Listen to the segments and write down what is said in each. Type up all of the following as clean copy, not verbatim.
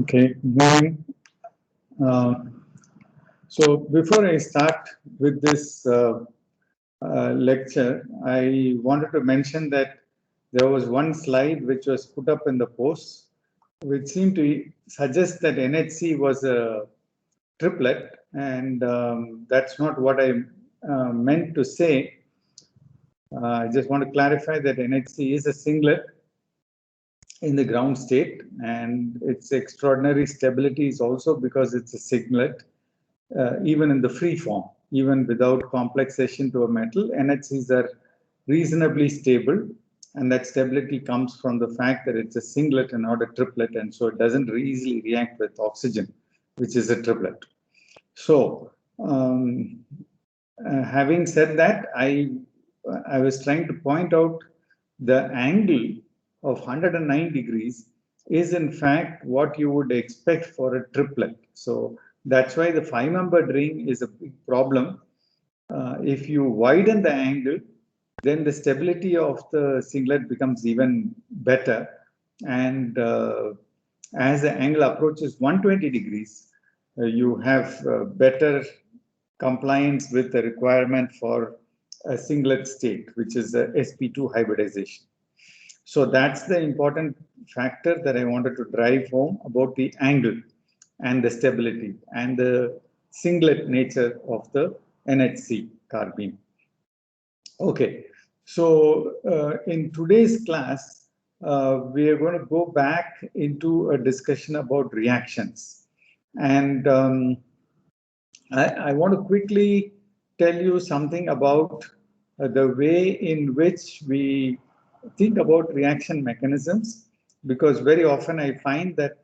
Okay, good morning. Uh, so before I start with this lecture, I wanted to mention that there was one slide which was put up in the post, which seemed to suggest that NHC was a triplet, and that's not what I meant to say. I just want to clarify that NHC is a singlet in the ground state, and its extraordinary stability is also because it's a singlet. Even in the free form, even without complexation to a metal, NHCs are reasonably stable, and that stability comes from the fact that it's a singlet and not a triplet, and so it doesn't easily react with oxygen, which is a triplet. So, having said that, I was trying to point out the angle of 109 degrees is in fact what you would expect for a triplet. So that's why the 5-membered ring is a big problem. If you widen the angle, then the stability of the singlet becomes even better. And as the angle approaches 120 degrees, you have better compliance with the requirement for a singlet state, which is a sp2 hybridization. So that's the important factor that I wanted to drive home about the angle and the stability and the singlet nature of the NHC carbene. Okay, so in today's class, we are going to go back into a discussion about reactions. And I want to quickly tell you something about the way in which we think about reaction mechanisms, because very often I find that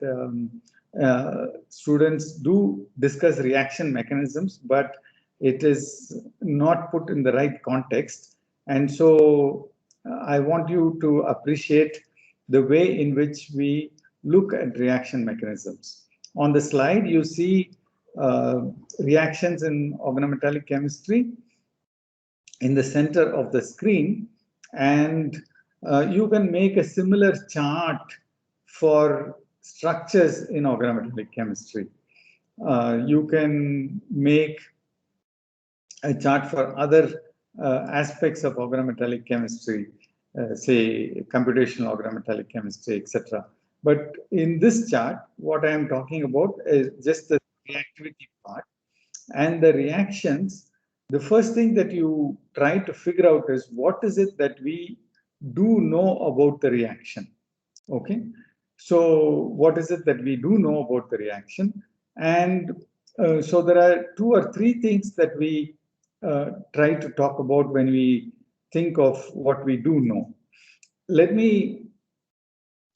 students do discuss reaction mechanisms, but it is not put in the right context. And so I want you to appreciate the way in which we look at reaction mechanisms. On the slide, you see reactions in organometallic chemistry in the center of the screen, and you can make a similar chart for structures in organometallic chemistry. You can make a chart for other aspects of organometallic chemistry, say computational organometallic chemistry, etc. But in this chart, what I am talking about is just the reactivity part. And the reactions, the first thing that you try to figure out is what is it that we do know about the reaction. Okay, so what is it that we do know about the reaction? And so there are 2 or 3 things that we try to talk about when we think of what we do know. Let me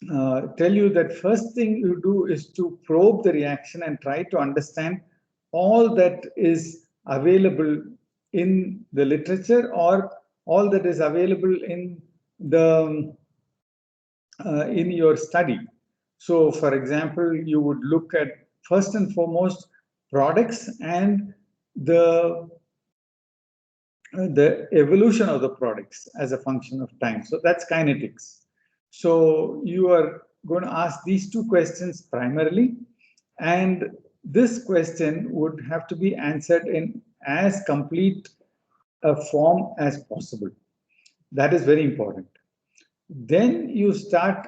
tell you that first thing you do is to probe the reaction and try to understand all that is available in the literature or all that is available in the in your study. So, for example, you would look at first and foremost products and the evolution of the products as a function of time. So that's kinetics. So you are going to ask these 2 questions primarily, and this question would have to be answered in as complete a form as possible. That is very important. Then you start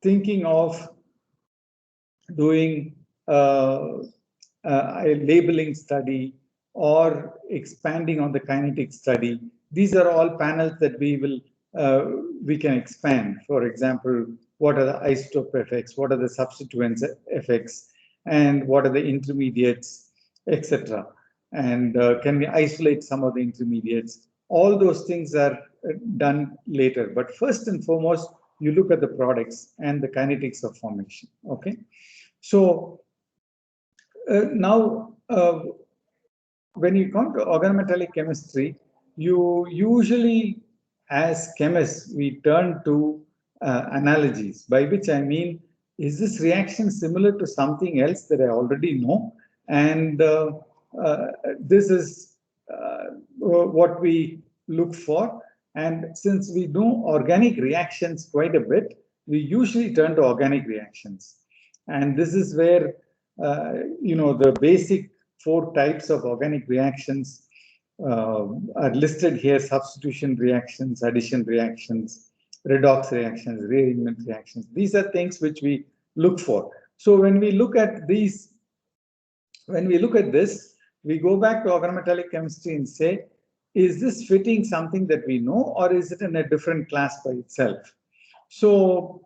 thinking of doing a labeling study or expanding on the kinetic study. These are all panels that we can expand. For example, what are the isotope effects, what are the substituents effects, and what are the intermediates, etc. And can we isolate some of the intermediates? All those things are done later. But first and foremost, you look at the products and the kinetics of formation. Okay. So now, when you come to organometallic chemistry, you usually, as chemists, we turn to analogies, by which I mean, is this reaction similar to something else that I already know? And this is what we look for. And since we know organic reactions quite a bit, we usually turn to organic reactions. And this is where, the basic 4 types of organic reactions are listed here: substitution reactions, addition reactions, redox reactions, rearrangement reactions. These are things which we look for. So when we look at these, when we look at this, we go back to organometallic chemistry and say, is this fitting something that we know, or is it in a different class by itself? So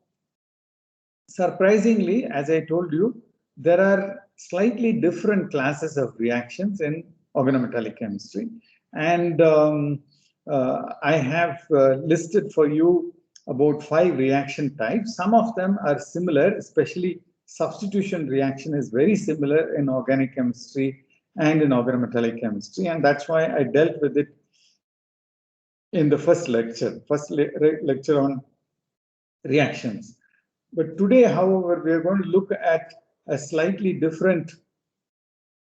surprisingly, as I told you, there are slightly different classes of reactions in organometallic chemistry. And I have listed for you about 5 reaction types. Some of them are similar, especially substitution reaction is very similar in organic chemistry and in organometallic chemistry. And that's why I dealt with it in the first lecture on reactions. But today, however, we are going to look at a slightly different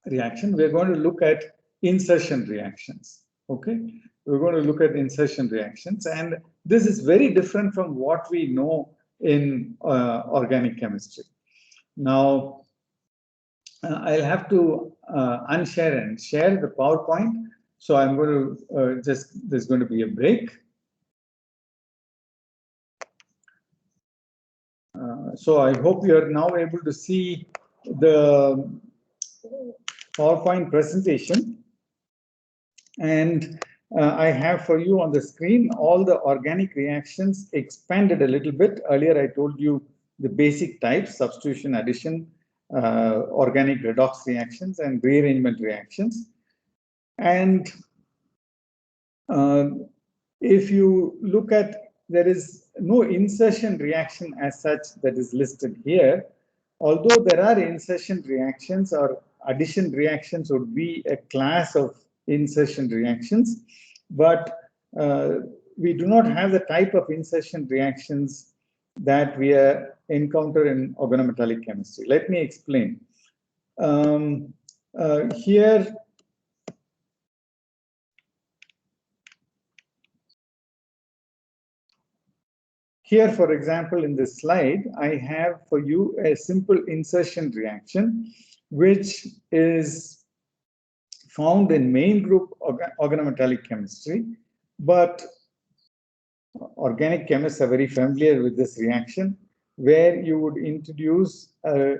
reaction. We are going to look at insertion reactions. Okay, we're going to look at insertion reactions, and this is very different from what we know in organic chemistry. Now, I'll have to unshare and share the PowerPoint. So I'm going to there's going to be a break. So I hope you are now able to see the PowerPoint presentation. And I have for you on the screen all the organic reactions expanded a little bit. Earlier, I told you the basic types: substitution, addition, organic redox reactions, and rearrangement reactions. And if you look at, there is no insertion reaction as such that is listed here. Although there are insertion reactions, or addition reactions would be a class of insertion reactions, but we do not have the type of insertion reactions that we encounter in organometallic chemistry. Let me explain. Here, for example, in this slide, I have for you a simple insertion reaction, which is found in main group organometallic chemistry, but organic chemists are very familiar with this reaction, where you would introduce a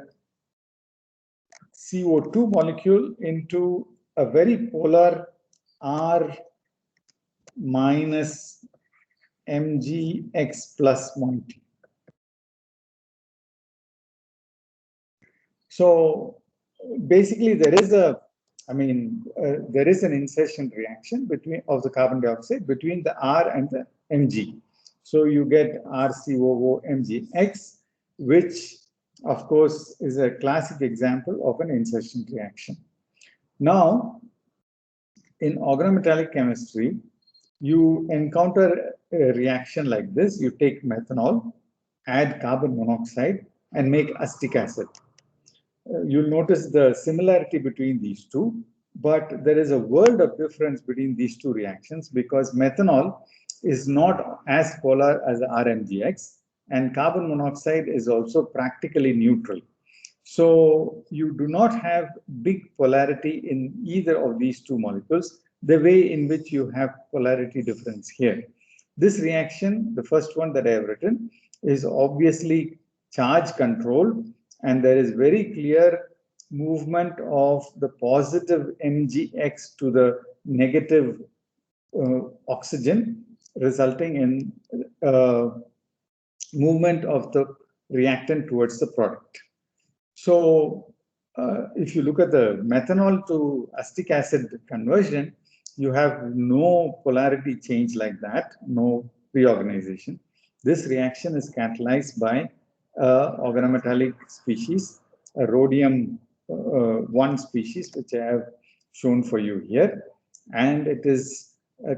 CO2 molecule into a very polar R minus Mgx plus moiety. So basically, there is an insertion reaction of the carbon dioxide between the R and the Mg. So you get RCOO Mgx, which of course is a classic example of an insertion reaction. Now, in organometallic chemistry, you encounter a reaction like this. You take methanol, add carbon monoxide, and make acetic acid. You'll notice the similarity between these two, but there is a world of difference between these two reactions, because methanol is not as polar as RMGX, and carbon monoxide is also practically neutral. So you do not have big polarity in either of these two molecules, the way in which you have polarity difference here. This reaction, the first one that I have written, is obviously charge controlled, and there is very clear movement of the positive Mgx to the negative oxygen, resulting in movement of the reactant towards the product. So if you look at the methanol to acetic acid conversion, you have no polarity change like that, no reorganization. This reaction is catalyzed by organometallic species, a rhodium 1 species, which I have shown for you here. And it is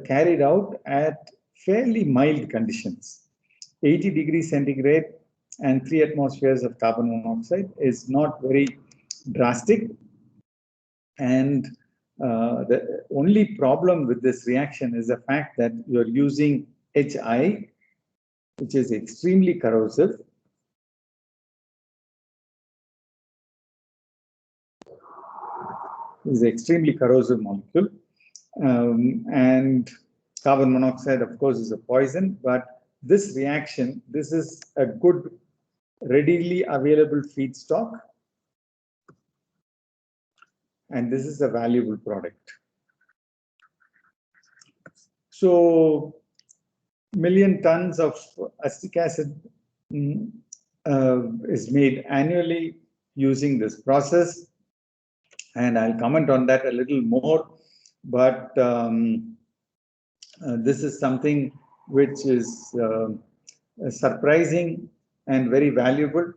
carried out at fairly mild conditions. 80 degrees centigrade and 3 atmospheres of carbon monoxide is not very drastic. And the only problem with this reaction is the fact that you're using HI, which is extremely corrosive. is an extremely corrosive molecule. And carbon monoxide, of course, is a poison, but this reaction, this is a good, readily available feedstock, and this is a valuable product. So, million tons of acetic acid is made annually using this process, and I'll comment on that a little more. But this is something which is surprising and very valuable.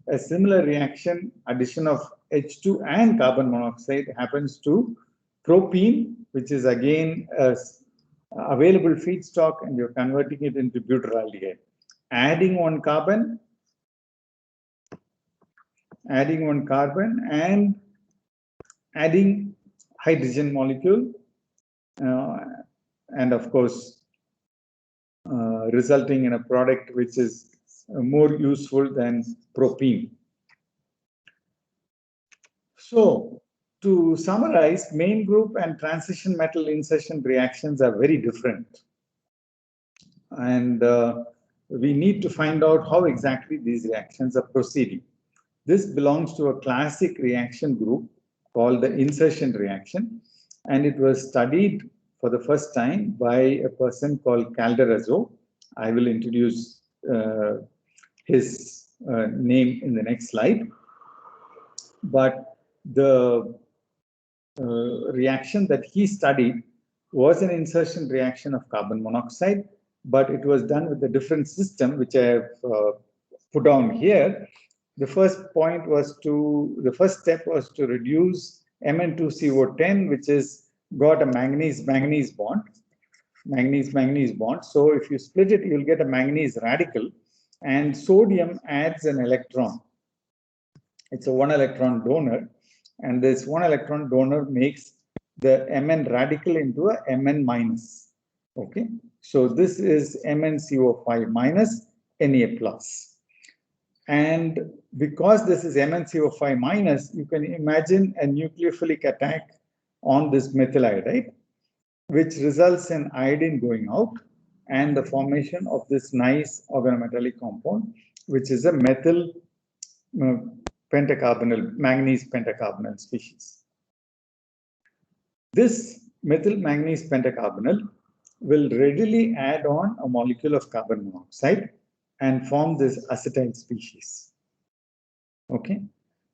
A similar reaction, addition of H2 and carbon monoxide, happens to propene, which is again a available feedstock, and you're converting it into butyraldehyde. Adding one carbon, and adding hydrogen molecule, and of course, resulting in a product which is more useful than propene. So, to summarize, main group and transition metal insertion reactions are very different. And we need to find out how exactly these reactions are proceeding. This belongs to a classic reaction group called the insertion reaction, and it was studied for the first time by a person called Calderazzo. I will introduce his name in the next slide. But the reaction that he studied was an insertion reaction of carbon monoxide, but it was done with a different system, which I have put down here. The first step was to reduce Mn2CO10, which is got a manganese-manganese bond. So if you split it, you'll get a manganese radical, and sodium adds an electron. It's a 1 electron donor, and this 1 electron donor makes the Mn radical into a Mn minus. Okay, so this is MnCO5 minus Na plus. And because this is MnCO5 minus, you can imagine a nucleophilic attack on this methyl iodide, which results in iodine going out and the formation of this nice organometallic compound, which is a methyl pentacarbonyl, manganese pentacarbonyl species. This methyl manganese pentacarbonyl will readily add on a molecule of carbon monoxide and form this acetyl species. Okay,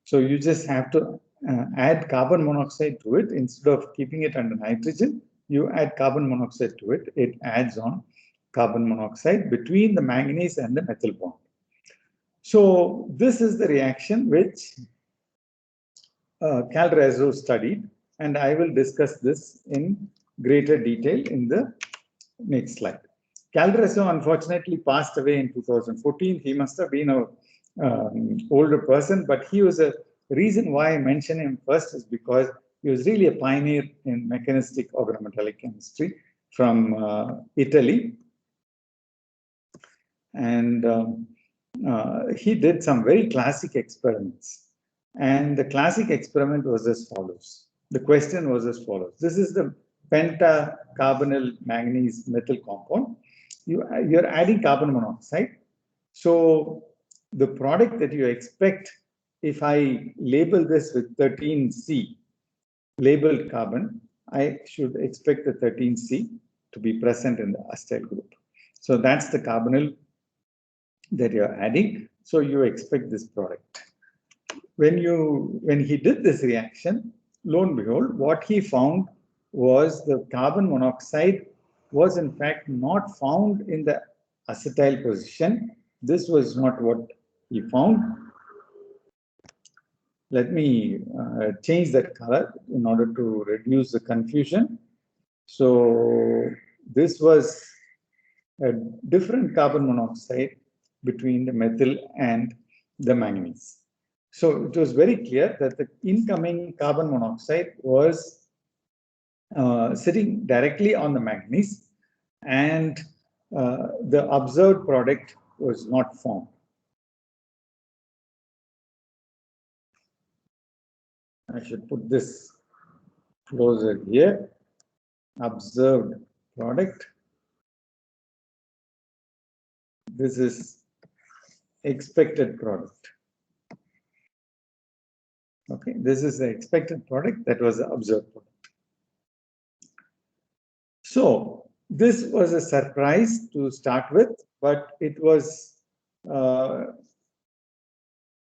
so you just have to add carbon monoxide to it. Instead of keeping it under nitrogen, you add carbon monoxide to it. It adds on carbon monoxide between the manganese and the methyl bond. So this is the reaction which Calderazzo studied, and I will discuss this in greater detail in the next slide. Calderazzo unfortunately passed away in 2014. He must have been an older person, but he was a reason why I mention him first is because he was really a pioneer in mechanistic organometallic chemistry from Italy. And he did some very classic experiments. And the classic experiment was as follows. The question was as follows. This is the pentacarbonyl manganese methyl compound. You're adding carbon monoxide. So the product that you expect, if I label this with 13C, labeled carbon, I should expect the 13C to be present in the acetyl group. So that's the carbonyl that you're adding. So you expect this product. When he did this reaction, lo and behold, what he found was the carbon monoxide was in fact not found in the acetyl position. This was not what he found. Let me change that color in order to reduce the confusion. So this was a different carbon monoxide between the methyl and the manganese. So it was very clear that the incoming carbon monoxide was sitting directly on the manganese, and the observed product was not formed. I should put this closer here, observed product. This is expected product. Okay, this is the expected product that was the observed product. So this was a surprise to start with, but it was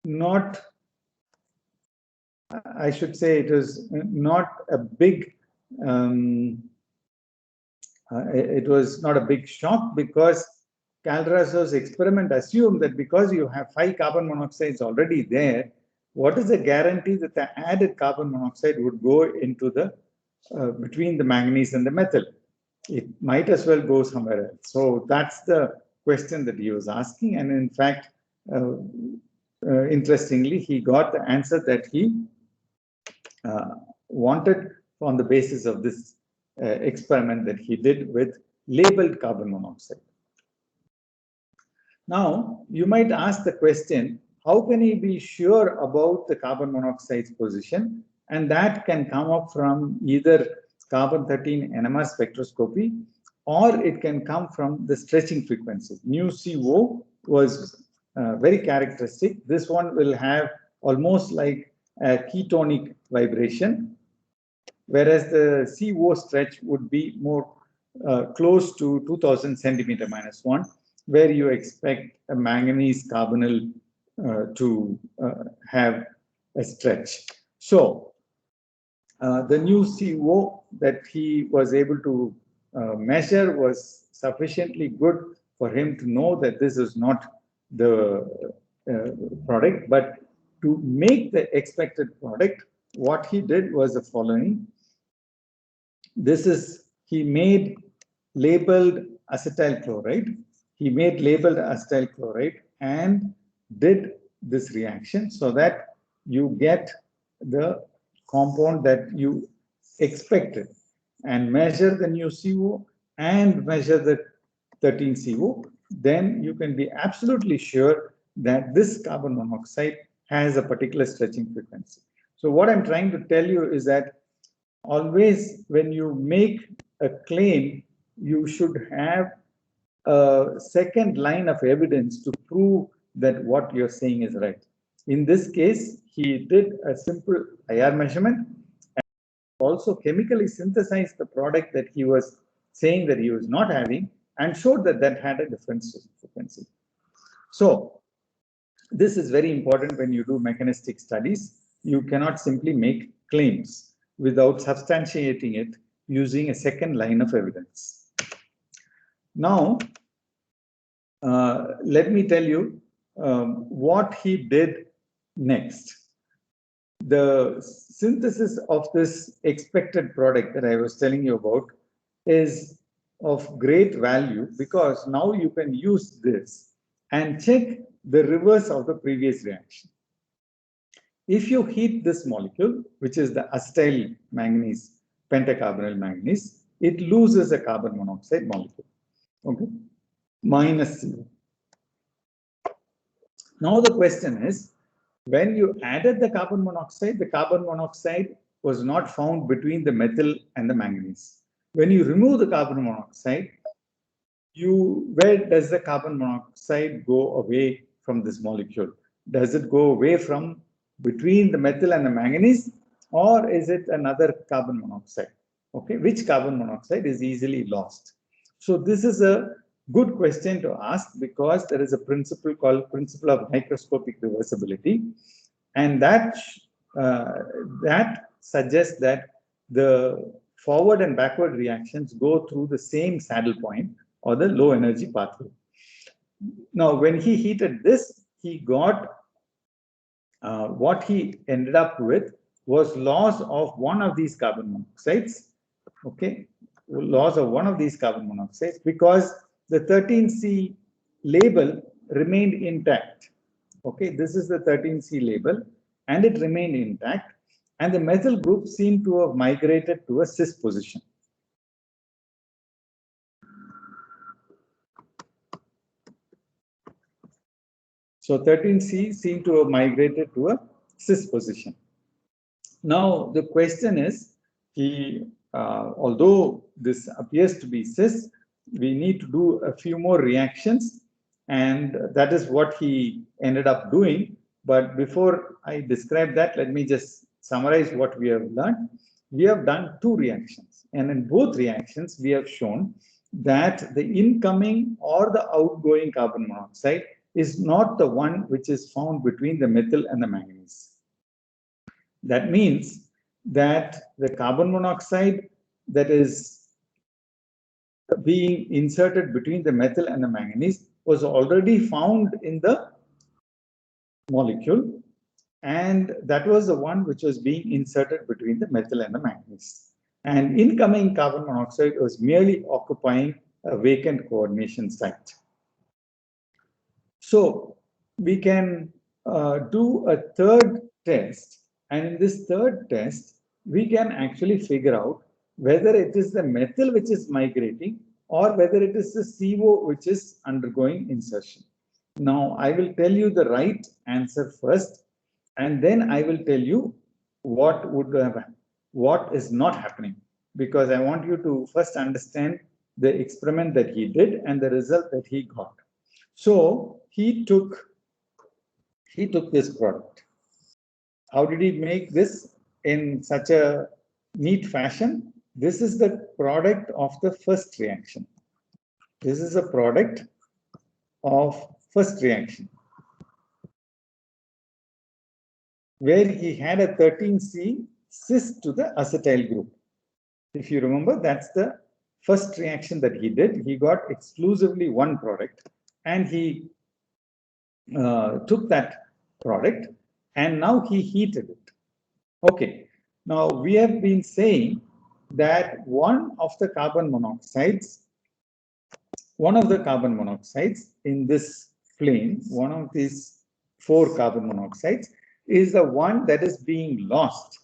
not, I should say, it was not a big, it was not a big shock, because Calderaso's experiment assumed that because you have 5 carbon monoxides already there, what is the guarantee that the added carbon monoxide would go into the between the manganese and the metal? It might as well go somewhere else. So that's the question that he was asking, and in fact, interestingly, he got the answer that he wanted on the basis of this experiment that he did with labeled carbon monoxide. Now, you might ask the question, how can he be sure about the carbon monoxide's position? And that can come up from either carbon-13 NMR spectroscopy, or it can come from the stretching frequency. Nu CO was very characteristic. This one will have almost like a ketonic vibration, whereas the CO stretch would be more close to 2000 centimeter minus 1, where you expect a manganese carbonyl to have a stretch. So the Nu CO that he was able to measure was sufficiently good for him to know that this is not the product, but to make the expected product, what he did was the following. This is, he made labeled acetyl chloride. He made labeled acetyl chloride and did this reaction so that you get the compound that you expected, and measure the Nu CO and measure the 13 CO. Then you can be absolutely sure that this carbon monoxide has a particular stretching frequency. So what I'm trying to tell you is that always when you make a claim, you should have a second line of evidence to prove that what you're saying is right. In this case, he did a simple IR measurement and also chemically synthesized the product that he was saying that he was not having, and showed that that had a different frequency. So this is very important when you do mechanistic studies. You cannot simply make claims without substantiating it using a second line of evidence. Now, let me tell you what he did next. The synthesis of this expected product that I was telling you about is of great value, because now you can use this and check the reverse of the previous reaction. If you heat this molecule, which is the acetyl manganese, pentacarbonyl manganese, it loses a carbon monoxide molecule. Okay, minus 0. Now the question is, when you added the carbon monoxide was not found between the metal and the manganese. When you remove the carbon monoxide, where does the carbon monoxide go away from this molecule? Does it go away from between the metal and the manganese, or is it another carbon monoxide? Okay, which carbon monoxide is easily lost? So this is a good question to ask, because there is a principle called principle of microscopic reversibility, and that suggests that the forward and backward reactions go through the same saddle point or the low energy pathway. Now, when he heated this, he got what he ended up with was loss of one of these carbon monoxides. Okay, loss of one of these carbon monoxides, because the 13C label remained intact. Okay, this is the 13C label, and it remained intact, and the methyl group seemed to have migrated to a cis position. So 13C seemed to have migrated to a cis position. Now the question is, although this appears to be cis, we need to do a few more reactions, and that is what he ended up doing. But before I describe that, let me just summarize what we have learned. We have done two reactions, and in both reactions, we have shown that the incoming or the outgoing carbon monoxide is not the one which is found between the methyl and the manganese. That means that the carbon monoxide that is being inserted between the methyl and the manganese was already found in the molecule, and that was the one which was being inserted between the methyl and the manganese. And incoming carbon monoxide was merely occupying a vacant coordination site. So we can do a third test, and in this third test, we can actually figure out whether it is the methyl which is migrating or whether it is the CO which is undergoing insertion. Now, I will tell you the right answer first, and then I will tell you what is not happening, because I want you to first understand the experiment that he did and the result that he got. So he took this product. How did he make this in such a neat fashion? This is the product of the first reaction. This is a product of first reaction, where he had a 13C cis to the acetyl group. If you remember, that's the first reaction that he did. He got exclusively one product, and he took that product, and now he heated it. Okay, now we have been saying that one of the carbon monoxides in this flame, one of these 4 carbon monoxides, is the one that is being lost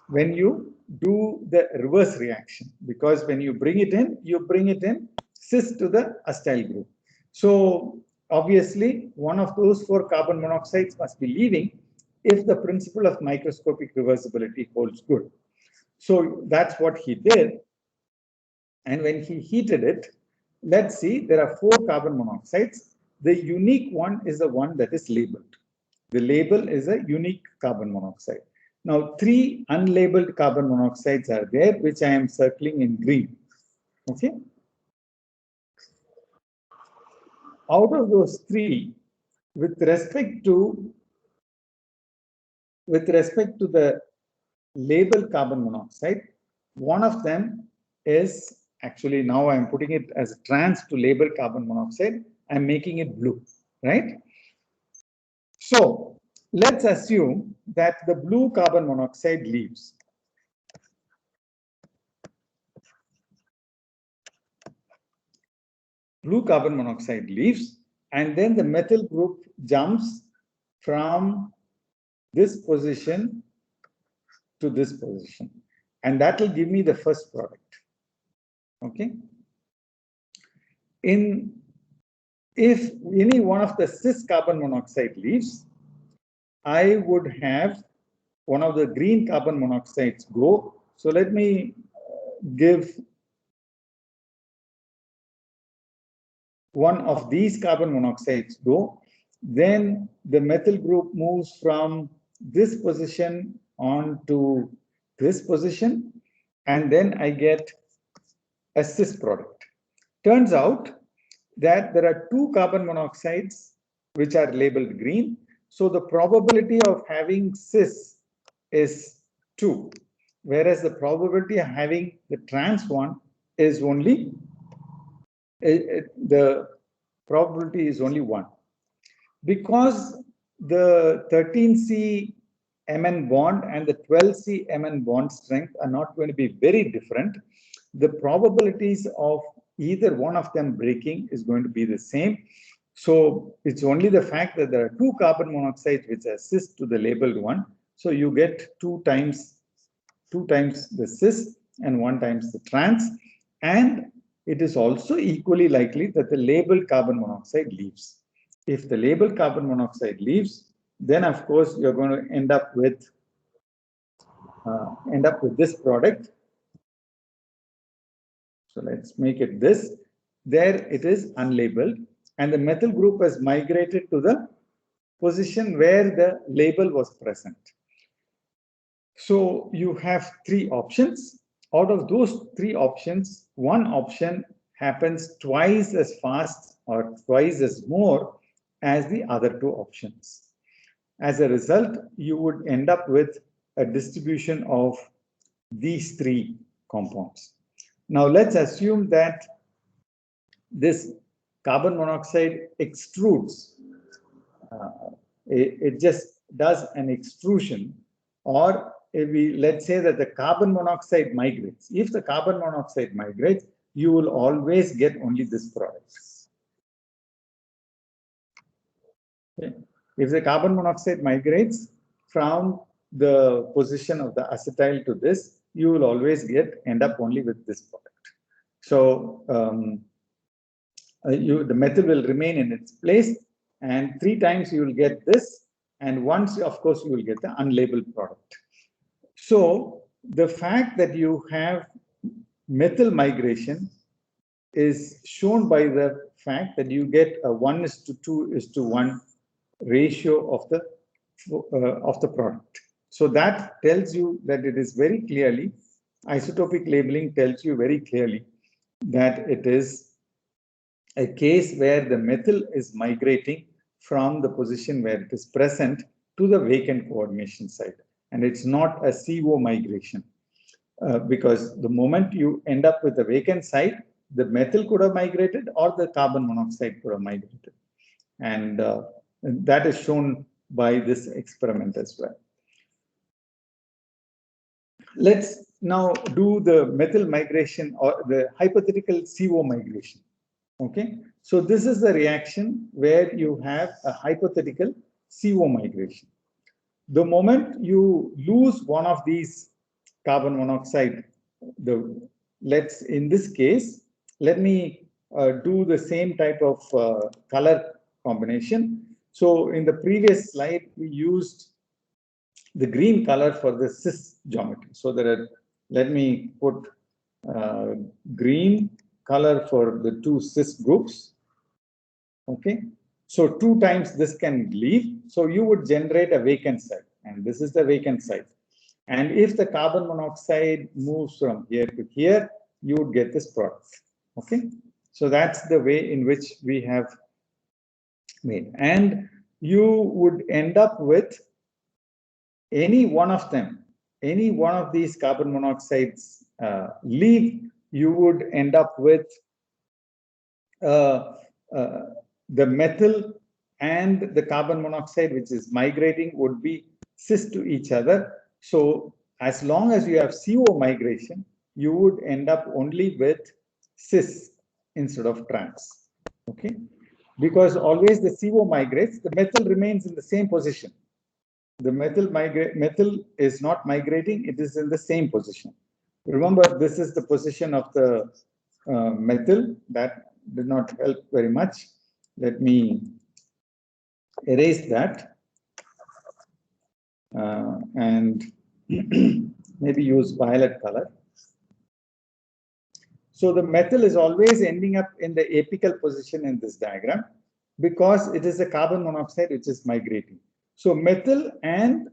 when you do the reverse reaction, because when you bring it in cis to the acetyl group. So obviously, one of those 4 carbon monoxides must be leaving if the principle of microscopic reversibility holds good. So that's what he did. And when he heated it, let's see, there are 4 carbon monoxides. The unique one is the one that is labeled. The label is a unique carbon monoxide. Now, 3 unlabeled carbon monoxides are there, which I am circling in green. Okay. Out of those 3, with respect to the labeled carbon monoxide, one of them is actually, now I'm putting it as a trans to labeled carbon monoxide. I'm making it blue, right? So let's assume that the blue carbon monoxide leaves. Blue carbon monoxide leaves, and then the methyl group jumps from this position to this position, and that will give me the first product. Okay. If any one of the cis carbon monoxide leaves, I would have one of the green carbon monoxides go. So let me give one of these carbon monoxides go. Then the methyl group moves from this position on to this position, and then I get a cis product. Turns out that there are 2 carbon monoxides which are labeled green. So the probability of having cis is 2, whereas the probability of having the trans one is only, the probability is only 1. Because the 13C Mn bond and the 12C Mn bond strength are not going to be very different, the probabilities of either one of them breaking is going to be the same. So it's only the fact that there are 2 carbon monoxides which are cis to the labeled one. So you get 2 times the cis and 1 times the trans. And it is also equally likely that the labeled carbon monoxide leaves. If the labeled carbon monoxide leaves, then of course you're going to end up with this product, So let's make it this. There it is unlabeled, and the methyl group has migrated to the position where the label was present. So you have three options. Out of those three options, one option happens twice as fast or twice as more as the other two options. As a result, you would end up with a distribution of these three compounds. Now let's assume that this carbon monoxide extrudes. It just does an extrusion, or let's say that the carbon monoxide migrates. If the carbon monoxide migrates, you will always get only this product. Okay. If the carbon monoxide migrates from the position of the acetyl to this, you will always end up only with this product. So the methyl will remain in its place, and 3 times you will get this, and once, of course, you will get the unlabeled product. So the fact that you have methyl migration is shown by the fact that you get a 1:2:1 ratio of the product. So that tells you that it is very clearly, isotopic labeling tells you very clearly that it is a case where the methyl is migrating from the position where it is present to the vacant coordination site. And it's not a CO migration, because the moment you end up with a vacant site, the methyl could have migrated or the carbon monoxide could have migrated. And that is shown by this experiment as well. Let's now do the methyl migration or the hypothetical CO migration. Okay, so this is the reaction where you have a hypothetical CO migration. The moment you lose one of these carbon monoxide, in this case, let me do the same type of color combination. So in the previous slide, we used the green color for the cis geometry. So let me put green color for the two cis groups. Okay, so 2 times this can leave. So you would generate a vacant site, and this is the vacant site. And if the carbon monoxide moves from here to here, you would get this product. Okay, so that's the way in which we have made. And you would end up with any one of them, any one of these carbon monoxides leave, you would end up with the methyl and the carbon monoxide, which is migrating, would be cis to each other. So as long as you have CO migration, you would end up only with cis instead of trans. Okay, because always the CO migrates, the methyl remains in the same position. The methyl is not migrating, it is in the same position. Remember, this is the position of the methyl. That did not help very much. Let me erase that and maybe use violet color. So the methyl is always ending up in the apical position in this diagram because it is a carbon monoxide which is migrating. So methyl and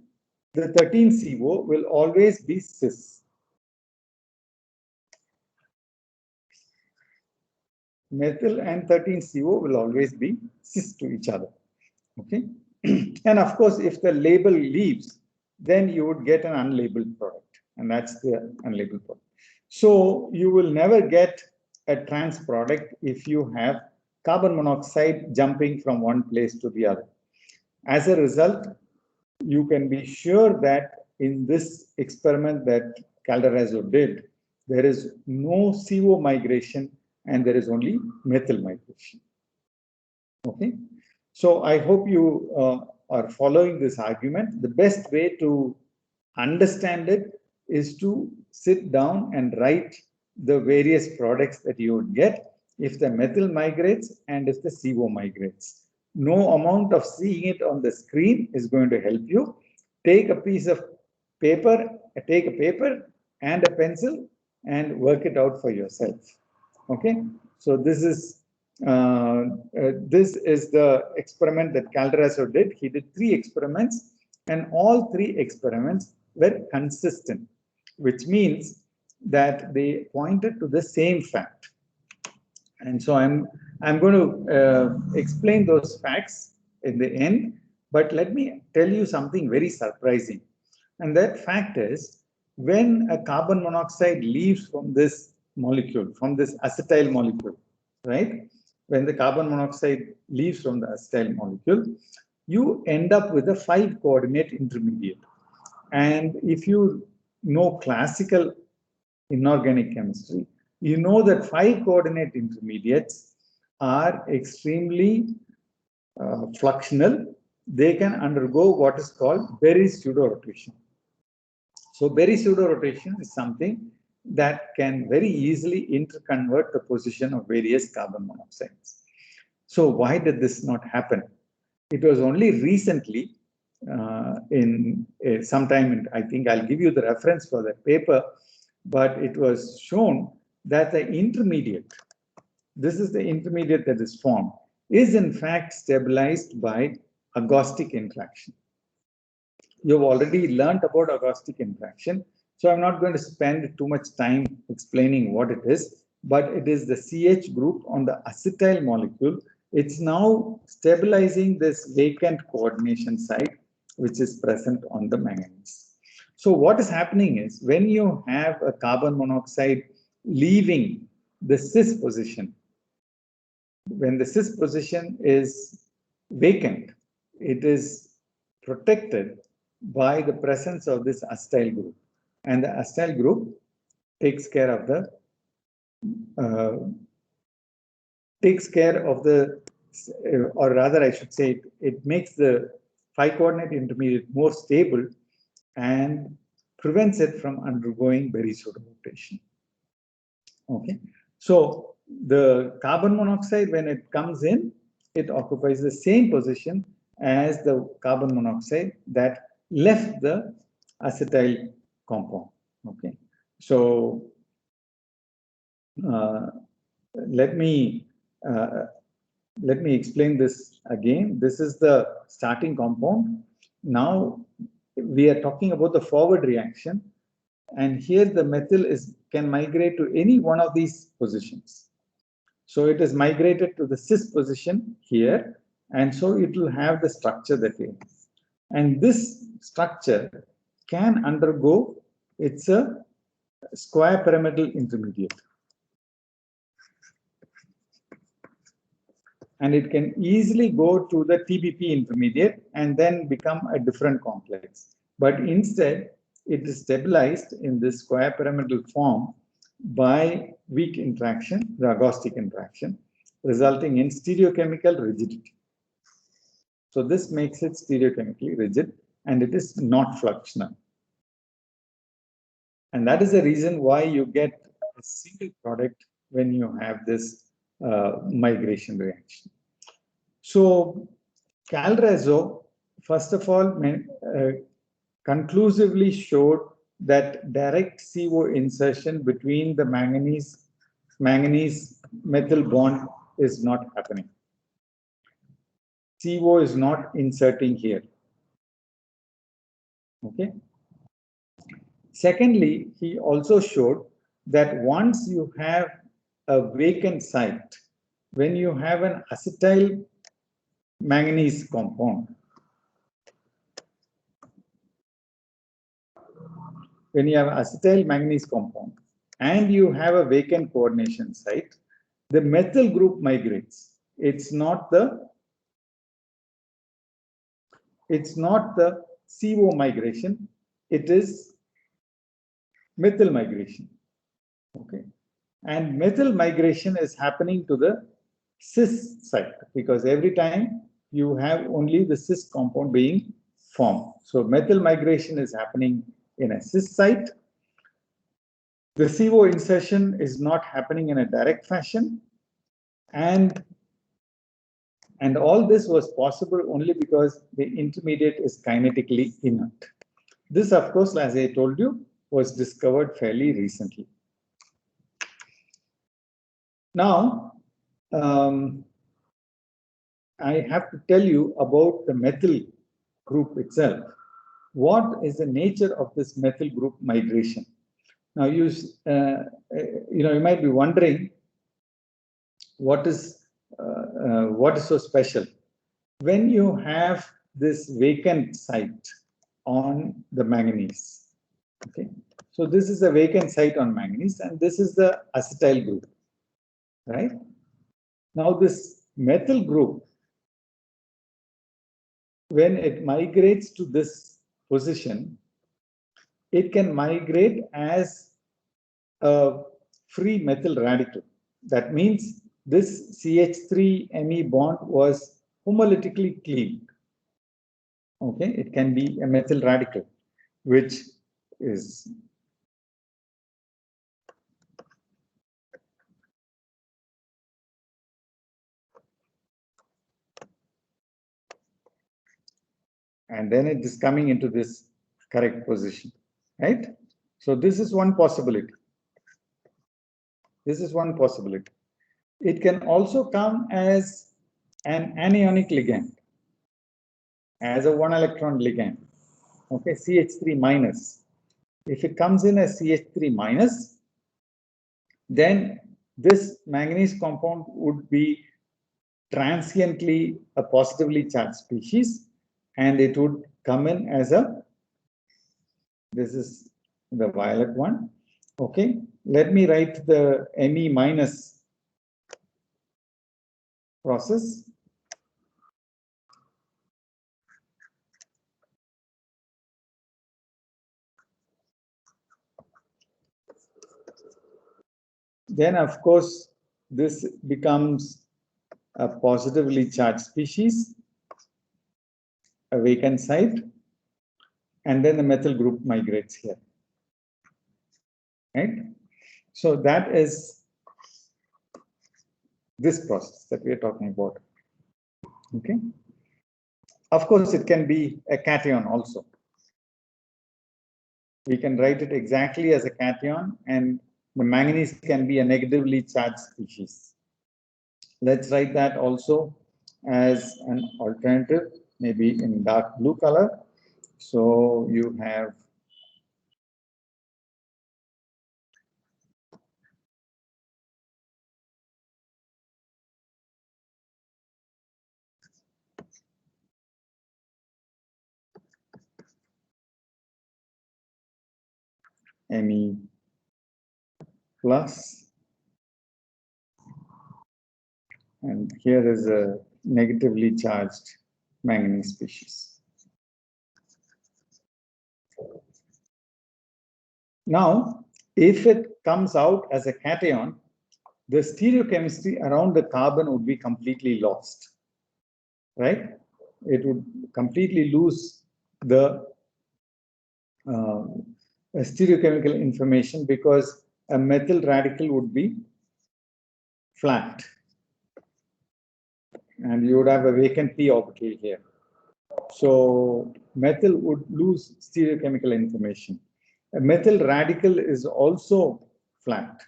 the 13CO will always be cis. Methyl and 13CO will always be cis to each other. Okay, and of course, if the label leaves, then you would get an unlabeled product, and that's the unlabeled product. So you will never get a trans product if you have carbon monoxide jumping from one place to the other. As a result, you can be sure that in this experiment that Calderazzo did, there is no CO migration and there is only methyl migration. Okay, so I hope you are following this argument. The best way to understand it is to sit down and write the various products that you would get if the methyl migrates and if the CO migrates. No amount of seeing it on the screen is going to help you. Take a piece of paper, take a paper and a pencil and work it out for yourself. Okay, so this is the experiment that Calderazzo did. He did 3 experiments, and all 3 experiments were consistent, which means that they pointed to the same fact. And so I'm going to explain those facts in the end, but let me tell you something very surprising. And that fact is, when a carbon monoxide leaves from this molecule, from this acetyl molecule, right? When the carbon monoxide leaves from the acetyl molecule, you end up with a 5-coordinate intermediate. And if you know classical inorganic chemistry, you know that 5-coordinate intermediates are extremely fluxional. They can undergo what is called Berry pseudorotation. So Berry pseudorotation is something that can very easily interconvert the position of various carbon monoxides. So why did this not happen? It was only recently, sometime I think I'll give you the reference for that paper, but it was shown that the intermediate, this is the intermediate that is formed, is in fact stabilized by agoustic interaction. You've already learned about agoustic interaction, so I'm not going to spend too much time explaining what it is, but it is the CH group on the acetyl molecule. It's now stabilizing this vacant coordination site, which is present on the manganese. So what is happening is, when you have a carbon monoxide leaving the cis position, when the cis position is vacant, it is protected by the presence of this acetyl group. And the acetyl group takes care of the or rather I should say, it makes the 5-coordinate intermediate more stable and prevents it from undergoing Berry pseudorotation. Okay, so the carbon monoxide, when it comes in, it occupies the same position as the carbon monoxide that left the acetyl compound. Okay, so let me explain this again. This is the starting compound. Now we are talking about the forward reaction, and here the methyl can migrate to any one of these positions. So it is migrated to the cis position here, and so it will have the structure that it is. And this structure can undergo, it's a square pyramidal intermediate. And it can easily go to the TBP intermediate and then become a different complex. But instead, it is stabilized in this square pyramidal form by weak interaction, the agoustic interaction, resulting in stereochemical rigidity. So this makes it stereochemically rigid, and it is not fluxional. And that is the reason why you get a single product when you have this migration reaction. So Calderazzo, first of all, conclusively showed that direct CO insertion between the manganese methyl bond is not happening. CO is not inserting here. Okay. Secondly, he also showed that once you have a vacant site, when you have an acetyl manganese compound, when you have acetyl manganese compound and you have a vacant coordination site, the methyl group migrates. It's not the CO migration, it is methyl migration. Okay, and methyl migration is happening to the cis site, because every time you have only the cis compound being formed. So methyl migration is happening in a cis site. The CO insertion is not happening in a direct fashion, and all this was possible only because the intermediate is kinetically inert. This, of course, as I told you, was discovered fairly recently. Now, I have to tell you about the methyl group itself. What is the nature of this methyl group migration? Now, you might be wondering what is so special when you have this vacant site on the manganese. Okay, so this is a vacant site on manganese, and this is the acetyl group, right? Now, this methyl group, when it migrates to this position, it can migrate as a free methyl radical. That means this CH3Me bond was homolytically cleaved. Okay, it can be a methyl radical, which is and then it is coming into this correct position, right? So this is one possibility. This is one possibility. It can also come as an anionic ligand, as a one electron ligand. Okay, CH3 minus. If it comes in as CH3 minus, then this manganese compound would be transiently a positively charged species, and it would come in as a, this is the violet one. Okay, let me write the Me minus process. Then, of course, this becomes a positively charged species, a vacant site, and then the methyl group migrates here, right? So that is this process that we are talking about. Okay. Of course, it can be a cation also. We can write it exactly as a cation, and the manganese can be a negatively charged species. Let's write that also as an alternative, maybe in dark blue color. So you have Me plus, and here is a negatively charged manganese species. Now, if it comes out as a cation, the stereochemistry around the carbon would be completely lost, right? It would completely lose the stereochemical information because a methyl radical would be flat, and you would have a vacant p orbital here. So methyl would lose stereochemical information. A methyl radical is also flat,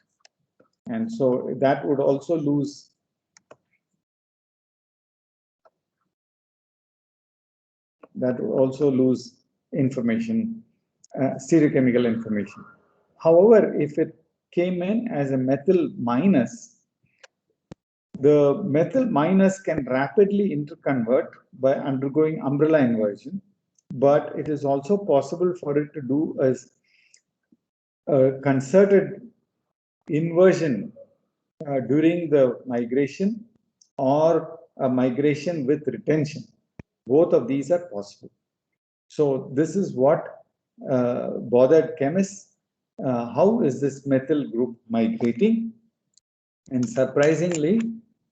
and so that would also lose information, stereochemical information. However, if it came in as a methyl minus, the methyl minus can rapidly interconvert by undergoing umbrella inversion, but it is also possible for it to do a concerted inversion during the migration or a migration with retention. Both of these are possible. So this is what bothered chemists. How is this methyl group migrating? And surprisingly,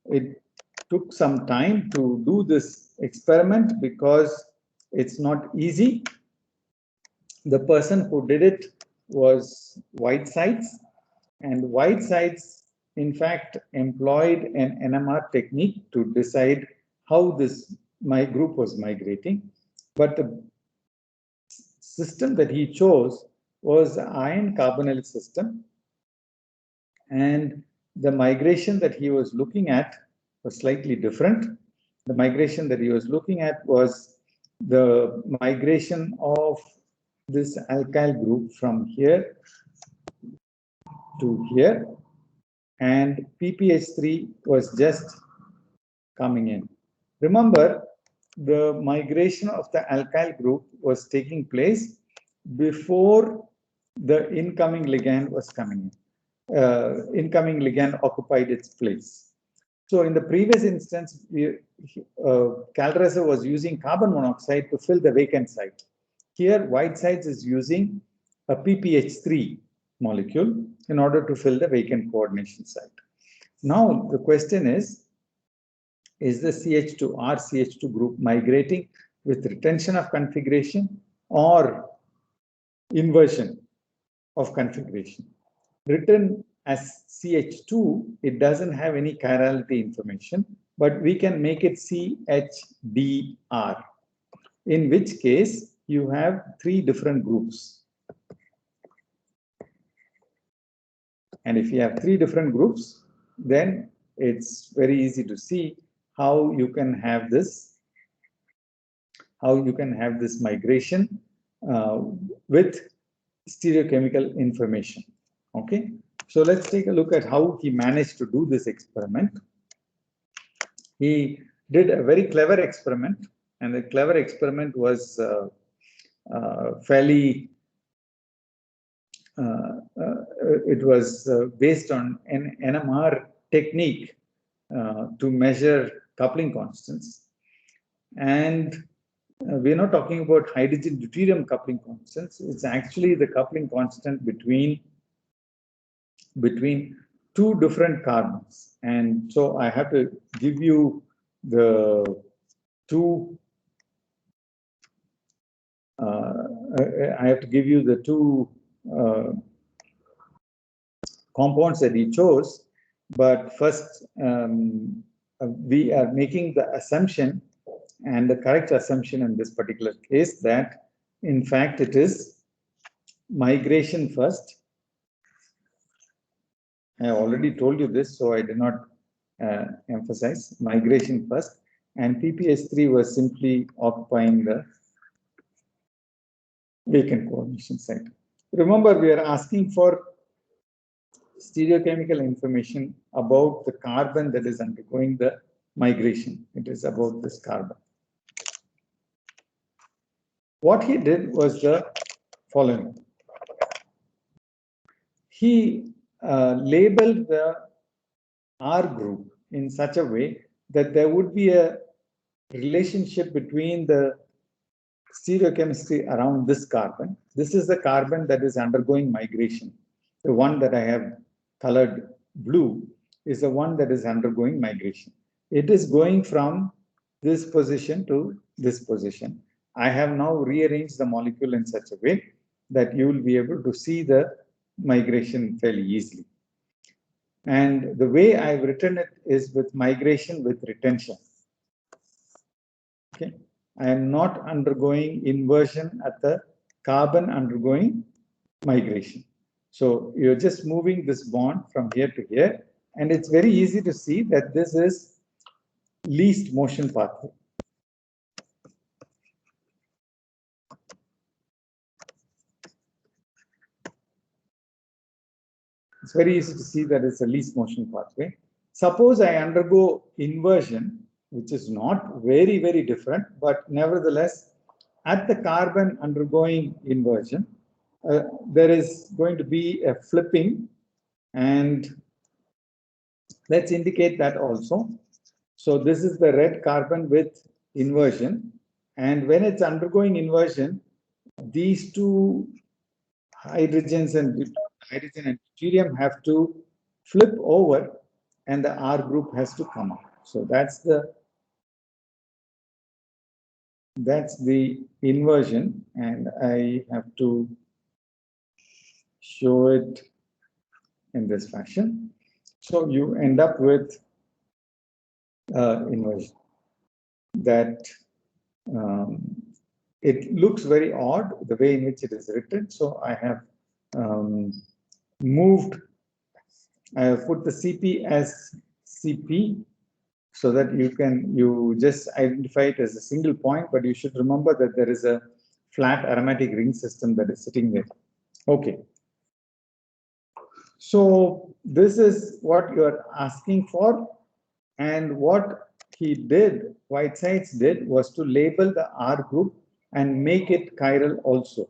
it took some time to do this experiment because it's not easy. The person who did it was Whitesides, and Whitesides, in fact, employed an NMR technique to decide how my group was migrating. But the system that he chose was the iron carbonyl system, and the migration that he was looking at was slightly different. The migration that he was looking at was the migration of this alkyl group from here to here, and PPH3 was just coming in. Remember, the migration of the alkyl group was taking place before the incoming ligand was coming in. Incoming ligand occupied its place. So in the previous instance, Kaldresa was using carbon monoxide to fill the vacant site. Here, Whitesides is using a PPH3 molecule in order to fill the vacant coordination site. Now, the question is the CH2R CH2 group migrating with retention of configuration or inversion of configuration? Written as CH2, it doesn't have any chirality information, but we can make it CHDR, in which case you have 3 different groups. And if you have 3 different groups, then it's very easy to see how you can have this, migration with stereochemical information. Okay, so let's take a look at how he managed to do this experiment. He did a very clever experiment, and the clever experiment was fairly it was based on an NMR technique to measure coupling constants. And we're not talking about hydrogen deuterium coupling constants. It's actually the coupling constant between 2 different carbons. And so I have to give you the 2 compounds that he chose, but first we are making the assumption, and the correct assumption in this particular case, that in fact it is migration first. I already told you this, so I did not emphasize migration first, and PPH3 was simply occupying the vacant coordination site. Remember, we are asking for stereochemical information about the carbon that is undergoing the migration. It is about this carbon. What he did was the following. He labeled the R group in such a way that there would be a relationship between the stereochemistry around this carbon. This is the carbon that is undergoing migration. The one that I have colored blue is the one that is undergoing migration. It is going from this position to this position. I have now rearranged the molecule in such a way that you will be able to see the migration fairly easily. And the way I've written it is with migration with retention. Okay, I am not undergoing inversion at the carbon undergoing migration. So you're just moving this bond from here to here, and it's very easy to see that this is least motion pathway. It's very easy to see that it's a least motion pathway. Suppose I undergo inversion, which is not very, very different, but nevertheless, at the carbon undergoing inversion, there is going to be a flipping, and let's indicate that also. So this is the red carbon with inversion, and when it's undergoing inversion, these 2 hydrogens and hydrogen and deuterium have to flip over, and the R group has to come out. So that's the inversion, and I have to show it in this fashion. So you end up with inversion that it looks very odd the way in which it is written. So I have moved I have put the CP as CP so that you just identify it as a single point, but you should remember that there is a flat aromatic ring system that is sitting there. Okay. So this is what you are asking for, and what he did, Whitesides did, was to label the R group and make it chiral also.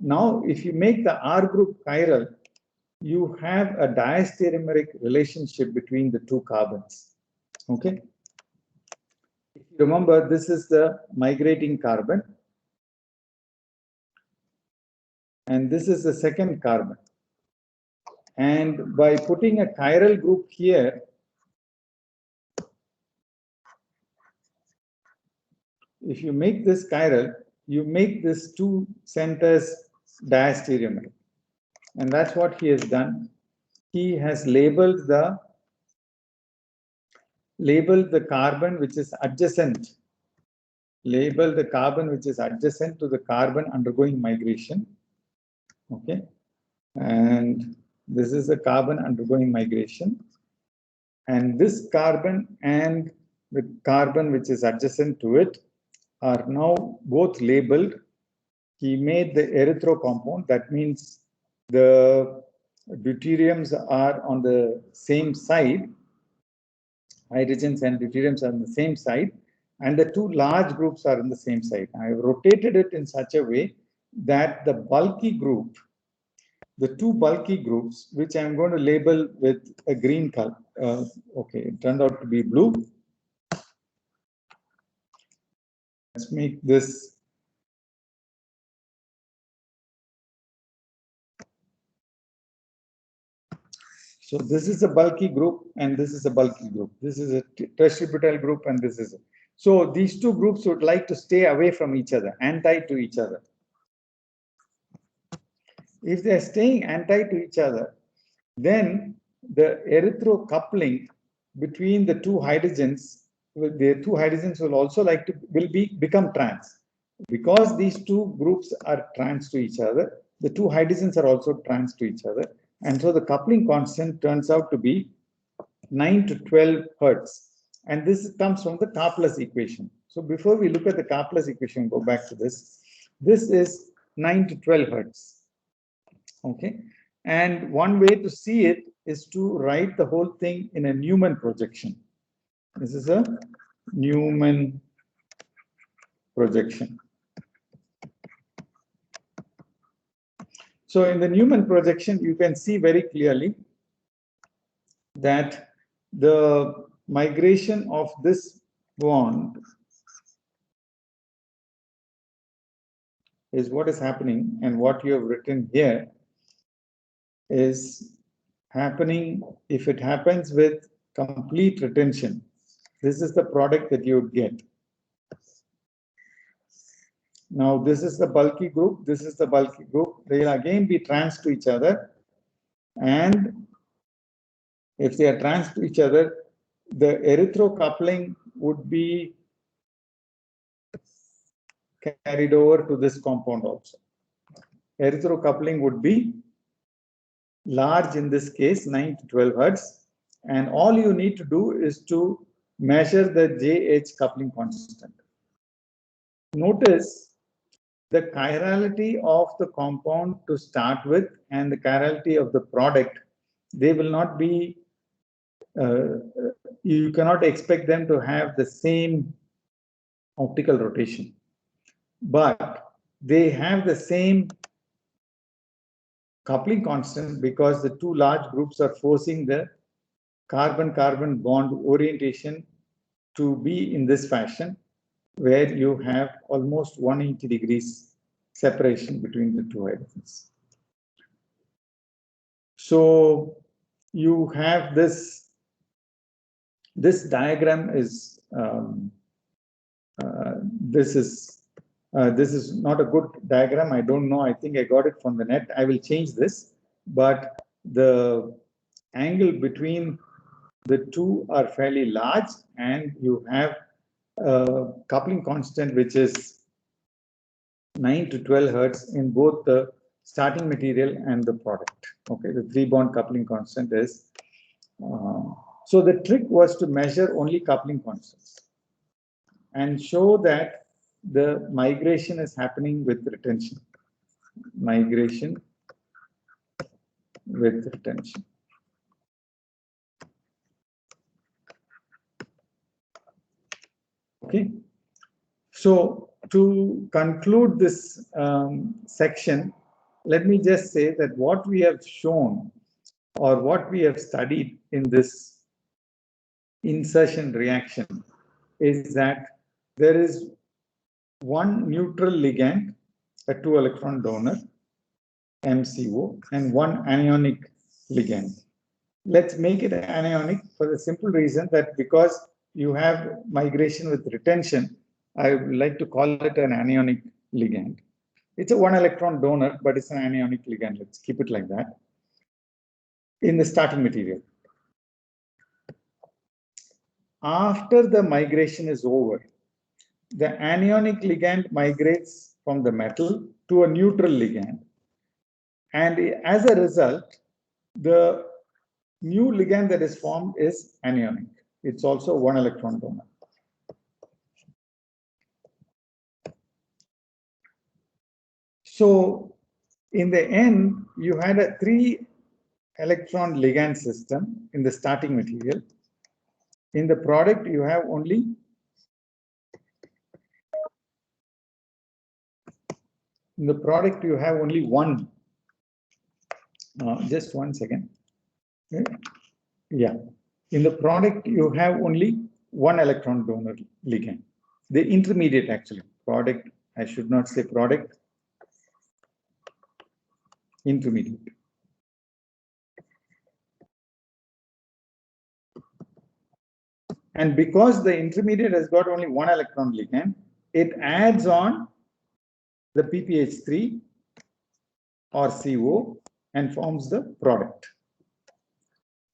Now, if you make the R group chiral, you have a diastereomeric relationship between the two carbons. Okay. If you remember, this is the migrating carbon, and this is the second carbon. And by putting a chiral group here, if you make this chiral, you make this two centers diastereomeric. And that's what he has done. He has labeled the carbon which is adjacent. Label the carbon which is adjacent to the carbon undergoing migration. Okay. And this is the carbon undergoing migration. And this carbon and the carbon which is adjacent to it are now both labeled. He made the erythro compound. That means the deuteriums are on the same side. Hydrogens and deuteriums are on the same side, and the two large groups are on the same side. I have rotated it in such a way that the bulky group, the two bulky groups, which I'm going to label with a green color. Okay, it turned out to be blue. Let's make this. So this is a bulky group and this is a bulky group. This is a tertiary butyl group and this is a. So these two groups would like to stay away from each other, anti to each other. If they are staying anti to each other, then the erythro coupling between the two hydrogens, the two hydrogens will also become trans. Because these two groups are trans to each other, the two hydrogens are also trans to each other. And so the coupling constant turns out to be 9 to 12 hertz. And this comes from the Karplus equation. So before we look at the Karplus equation, go back to this. This is 9 to 12 hertz. Okay. And one way to see it is to write the whole thing in a Newman projection. This is a Newman projection. So in the Newman projection, you can see very clearly that the migration of this bond is what is happening, and what you have written here is happening if it happens with complete retention. This is the product that you would get. Now, this is the bulky group, this is the bulky group. They will again be trans to each other. And if they are trans to each other, the erythro coupling would be carried over to this compound also. Erythro coupling would be large in this case, 9 to 12 hertz. And all you need to do is to measure the JH coupling constant. Notice the chirality of the compound to start with and the chirality of the product, they will not be, you cannot expect them to have the same optical rotation, but they have the same coupling constant because the two large groups are forcing the carbon-carbon bond orientation to be in this fashion, where you have almost 180 degrees separation between the two hydrogens. So you have this diagram is this is not a good diagram. I don't know. I think I got it from the net. I will change this, but the angle between the two are fairly large, and you have a coupling constant which is 9 to 12 hertz in both the starting material and the product. Okay, the 3-bond coupling constant is So the trick was to measure only coupling constants and show that the migration is happening with retention. Migration with retention. Okay. So to conclude this section, let me just say that what we have shown or what we have studied in this insertion reaction is that there is one neutral ligand, a 2-electron donor, MCO, and one anionic ligand. Let's make it anionic for the simple reason that because you have migration with retention, I would like to call it an anionic ligand. It's a 1-electron donor, but it's an anionic ligand. Let's keep it like that. In the starting material. After the migration is over, the anionic ligand migrates from the metal to a neutral ligand. And as a result, the new ligand that is formed is anionic. It's also 1-electron donor. So in the end, you had a 3-electron ligand system in the starting material. In the product, you have only one. Just 1 second. Yeah. In the product, you have only 1-electron donor ligand. The intermediate, actually. Product, I should not say product. Intermediate. And because the intermediate has got only 1-electron ligand, it adds on the PPH3 or CO and forms the product,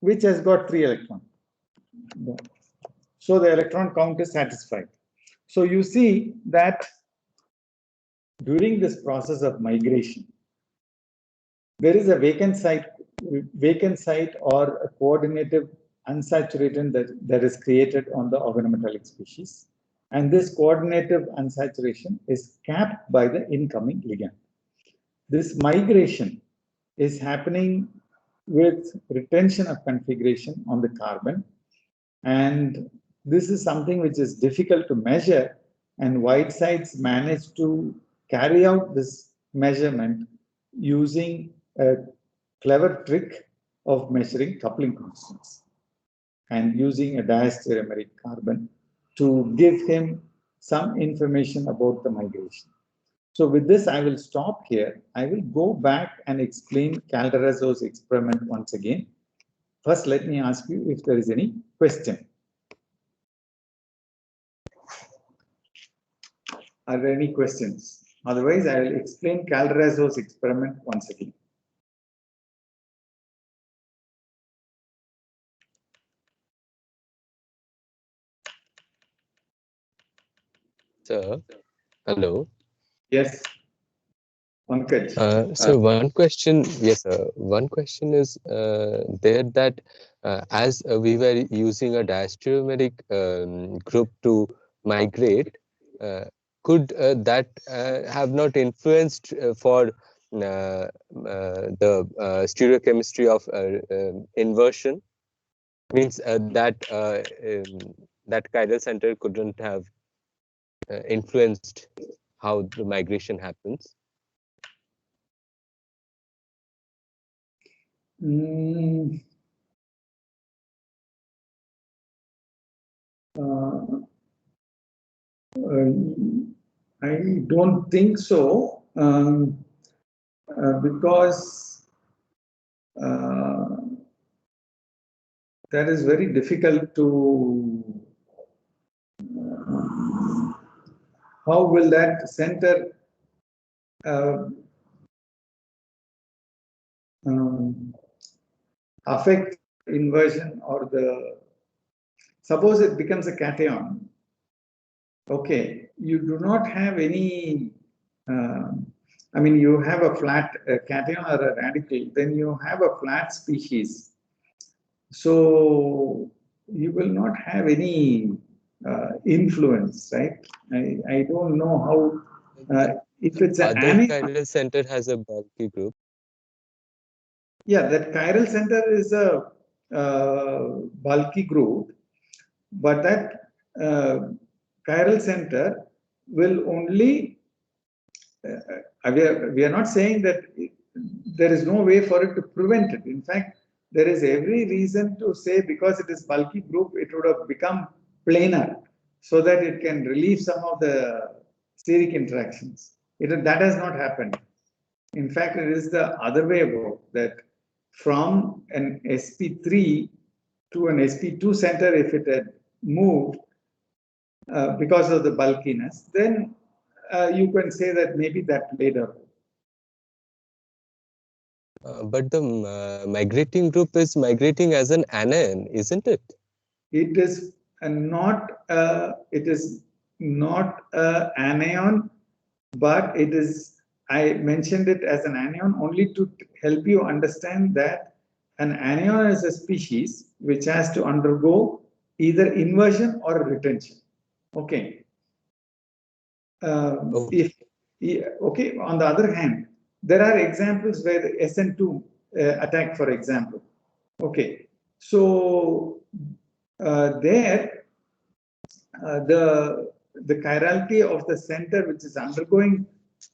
which has got 3 electrons. So the electron count is satisfied. So you see that during this process of migration, there is a vacant site or a coordinative unsaturated that is created on the organometallic species. And this coordinative unsaturation is capped by the incoming ligand. This migration is happening with retention of configuration on the carbon. And this is something which is difficult to measure. And Whitesides managed to carry out this measurement using a clever trick of measuring coupling constants and using a diastereomeric carbon to give him some information about the migration. So with this, I will stop here. I will go back and explain Calderazzo's experiment once again. First, let me ask you if there is any question. Are there any questions? Otherwise, I will explain Calderazzo's experiment once again. Sir, hello. Yes, Pankaj. So one question, yes, sir. One question is there that as we were using a diastereomeric group to migrate, could that have not influenced for the stereochemistry of inversion? Means that that chiral center couldn't have influenced how the migration happens. I don't think so, because that is very difficult to. How will that center affect inversion or the. Suppose it becomes a cation. Okay, you do not have any. I mean, you have a flat cation or a radical, then you have a flat species. So you will not have any influence, right? I don't know how, if it's an Other anion. chiral center has a bulky group. Yeah, that chiral center is a bulky group, but that chiral center will only, we are not saying that there is no way for it to prevent it. In fact, there is every reason to say because it is bulky group, it would have become planar so that it can relieve some of the steric interactions. That has not happened. In fact, it is the other way about that from an sp3 to an sp2 center, if it had moved because of the bulkiness, then you can say that maybe that played a role. But the migrating group is migrating as an anion, isn't it? It is not anion, but it is. I mentioned it as an anion only to help you understand that an anion is a species which has to undergo either inversion or retention. Okay. Okay. Okay. On the other hand, there are examples where the SN2 attack, for example. Okay. So there, the chirality of the center which is undergoing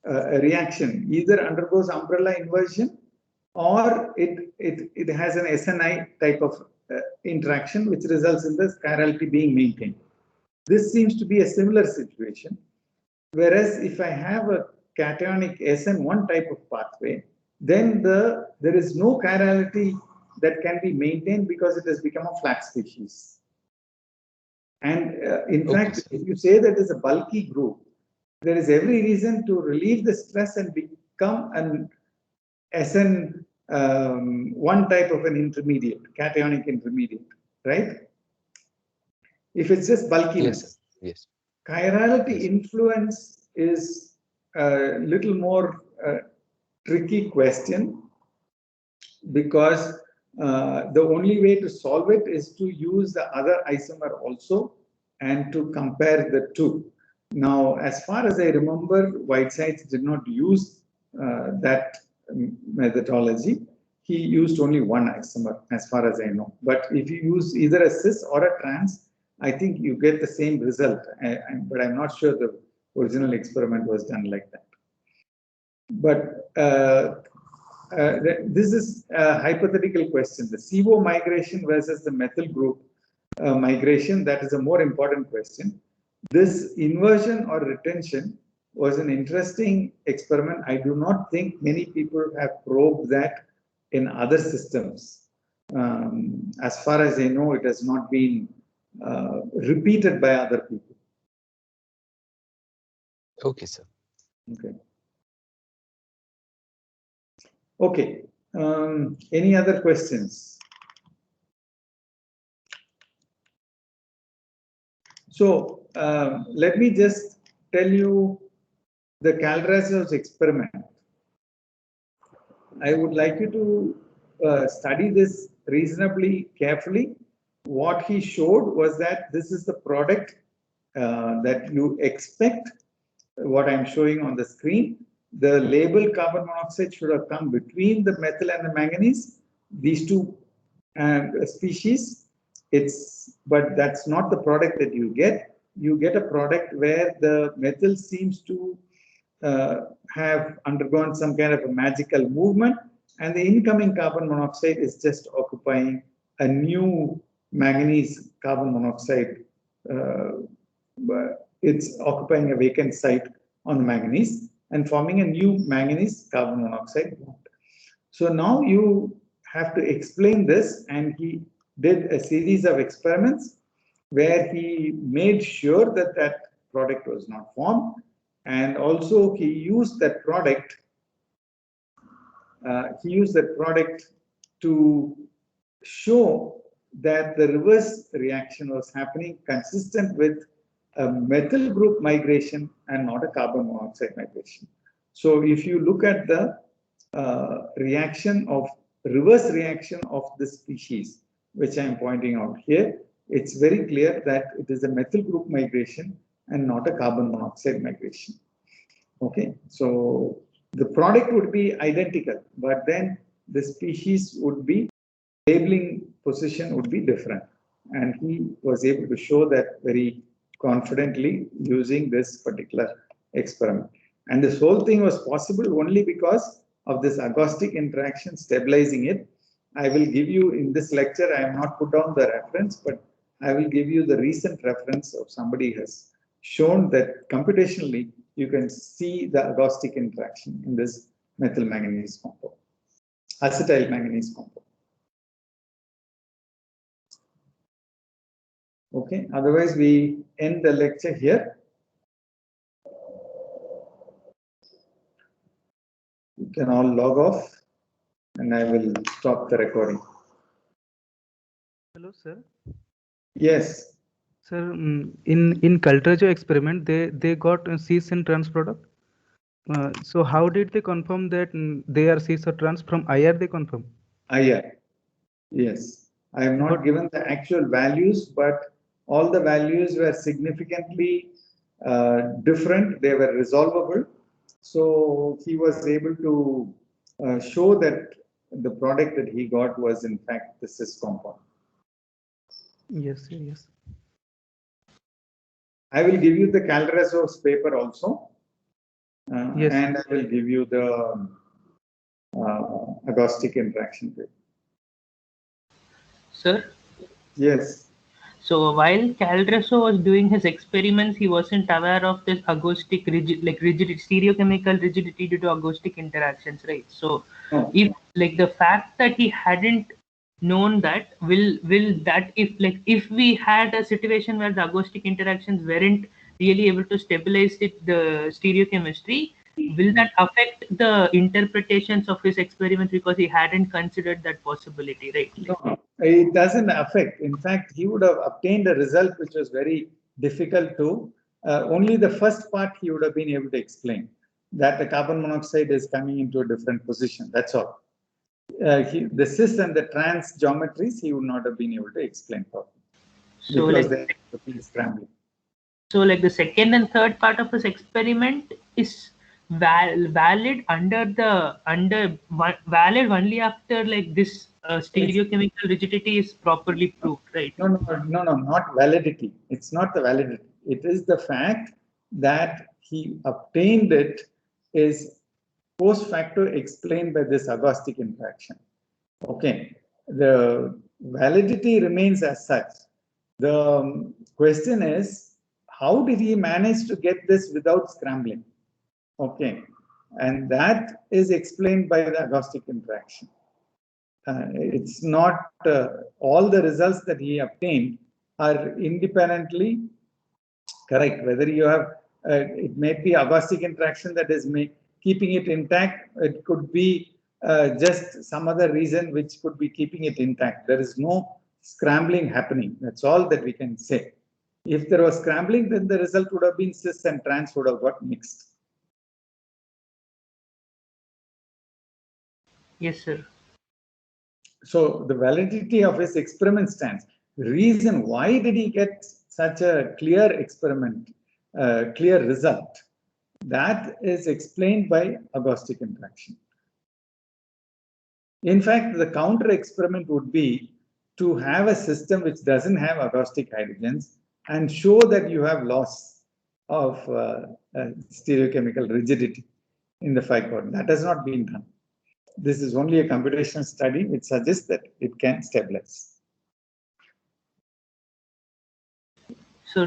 a reaction either undergoes umbrella inversion or it has an SNI type of interaction which results in the chirality being maintained. This seems to be a similar situation. Whereas if I have a cationic SN1 type of pathway, then there is no chirality that can be maintained because it has become a flat species. And in fact, if you say that it's a bulky group, there is every reason to relieve the stress and become an SN one type of an intermediate, cationic intermediate, right? If it's just bulkiness. Yes. Chirality influence is a little more tricky question because the only way to solve it is to use the other isomer also and to compare the two. Now, as far as I remember, Whitesides did not use that methodology. He used only one isomer, as far as I know. But if you use either a cis or a trans, I think you get the same result. But I'm not sure the original experiment was done like that. But this is a hypothetical question. The CO migration versus the methyl group migration, that is a more important question. This inversion or retention was an interesting experiment. I do not think many people have probed that in other systems. As far as I know, it has not been repeated by other people. Okay, sir. Okay. Okay. Any other questions? So let me just tell you the Kaldrazov's experiment. I would like you to study this reasonably carefully. What he showed was that this is the product that you expect, what I'm showing on the screen. The labeled carbon monoxide should have come between the methyl and the manganese, these two species. But that's not the product that you get. You get a product where the methyl seems to have undergone some kind of a magical movement, and the incoming carbon monoxide is just occupying a new manganese carbon monoxide. It's occupying a vacant site on the manganese and forming a new manganese carbon monoxide bond. So now you have to explain this, and he did a series of experiments where he made sure that that product was not formed, and also he used that product. To show that the reverse reaction was happening consistent with a methyl group migration and not a carbon monoxide migration. So if you look at the reverse reaction of this species, which I'm pointing out here, it's very clear that it is a methyl group migration and not a carbon monoxide migration. Okay, so the product would be identical, but then the species would be, labeling position would be different. And he was able to show that very confidently using this particular experiment. And this whole thing was possible only because of this agostic interaction stabilizing it. I will give you in this lecture, I have not put down the reference, but I will give you the recent reference of somebody has shown that computationally you can see the agostic interaction in this methyl manganese compound, acetyl manganese compound. Okay, otherwise we end the lecture here. You can all log off and I will stop the recording. Hello, sir. Yes. Sir, in Cultrajo experiment, they got cis and trans product. So how did they confirm that they are cis or trans? From IR they confirm? IR. Yes. I have not given the actual values, but all the values were significantly different. They were resolvable. So he was able to show that the product that he got was in fact the cis compound. Yes, yes. I will give you the Calderazzo's paper also. Yes. And I will give you the agostic interaction paper. Sir? Yes. So while Calderazzo was doing his experiments, he wasn't aware of this agostic rigidity, stereochemical rigidity due to agostic interactions, right? So if like the fact that he hadn't known that, will that, if we had a situation where the agostic interactions weren't really able to stabilize the stereochemistry, will that affect the interpretations of his experiments because he hadn't considered that possibility, right? No, it doesn't affect. In fact, he would have obtained a result which was very difficult to, only the first part he would have been able to explain, that the carbon monoxide is coming into a different position. That's all. The cis and the trans geometries, he would not have been able to explain properly. So because like, they are scrambling. So like the second and third part of this experiment is valid valid only after like this stereochemical rigidity is properly proved, right? No, not validity. It's not the validity. It is the fact that he obtained it is post facto explained by this agostic interaction. Okay, the validity remains as such. The question is, how did he manage to get this without scrambling? Okay, and that is explained by the agostic interaction. It's not all the results that he obtained are independently correct. Whether you have, it may be agostic interaction that is keeping it intact. It could be just some other reason which could be keeping it intact. There is no scrambling happening. That's all that we can say. If there was scrambling, then the result would have been cis and trans would have got mixed. Yes, sir. So the validity of his experiment stands. The reason why did he get such a clear experiment, clear result, that is explained by agostic interaction. In fact, the counter experiment would be to have a system which doesn't have agostic hydrogens and show that you have loss of stereochemical rigidity in the 5-carbon. That has not been done. This is only a computational study which suggests that it can stabilize. So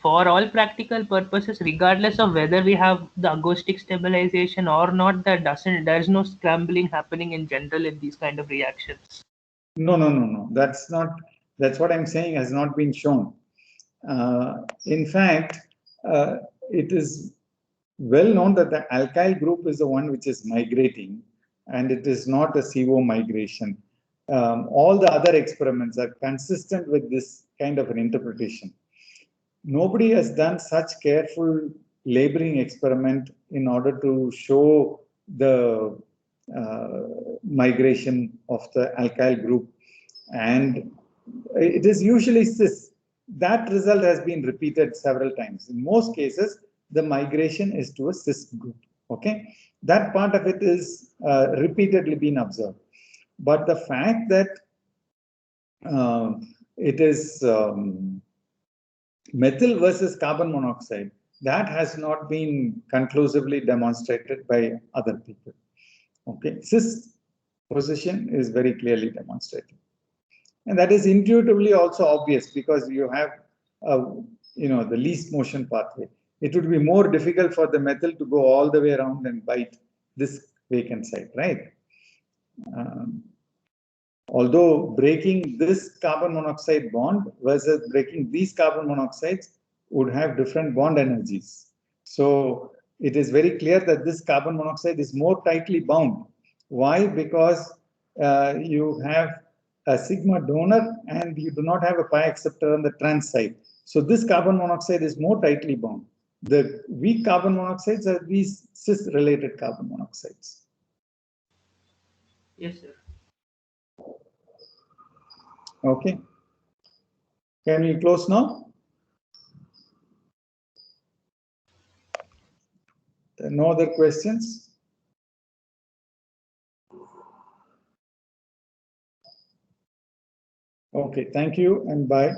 for all practical purposes, regardless of whether we have the agostic stabilization or not, there's no scrambling happening in general in these kind of reactions. No. That's what I'm saying has not been shown. In fact, it is well known that the alkyl group is the one which is migrating, and it is not a CO migration. All the other experiments are consistent with this kind of an interpretation. Nobody has done such careful labeling experiment in order to show the migration of the alkyl group and it is usually cis. That result has been repeated several times. In most cases, the migration is to a cis group. Okay, that part of it is repeatedly been observed. But the fact that it is methyl versus carbon monoxide, that has not been conclusively demonstrated by other people. Okay, cis position is very clearly demonstrated. And that is intuitively also obvious because you have, the least motion pathway. It would be more difficult for the methyl to go all the way around and bite this vacant site, right? Although breaking this carbon monoxide bond versus breaking these carbon monoxides would have different bond energies. So it is very clear that this carbon monoxide is more tightly bound. Why? Because you have a sigma donor and you do not have a pi acceptor on the trans side. So this carbon monoxide is more tightly bound. The weak carbon monoxides are these cis-related carbon monoxides. Yes, sir. Okay. Can we close now? No other questions? Okay, thank you and bye.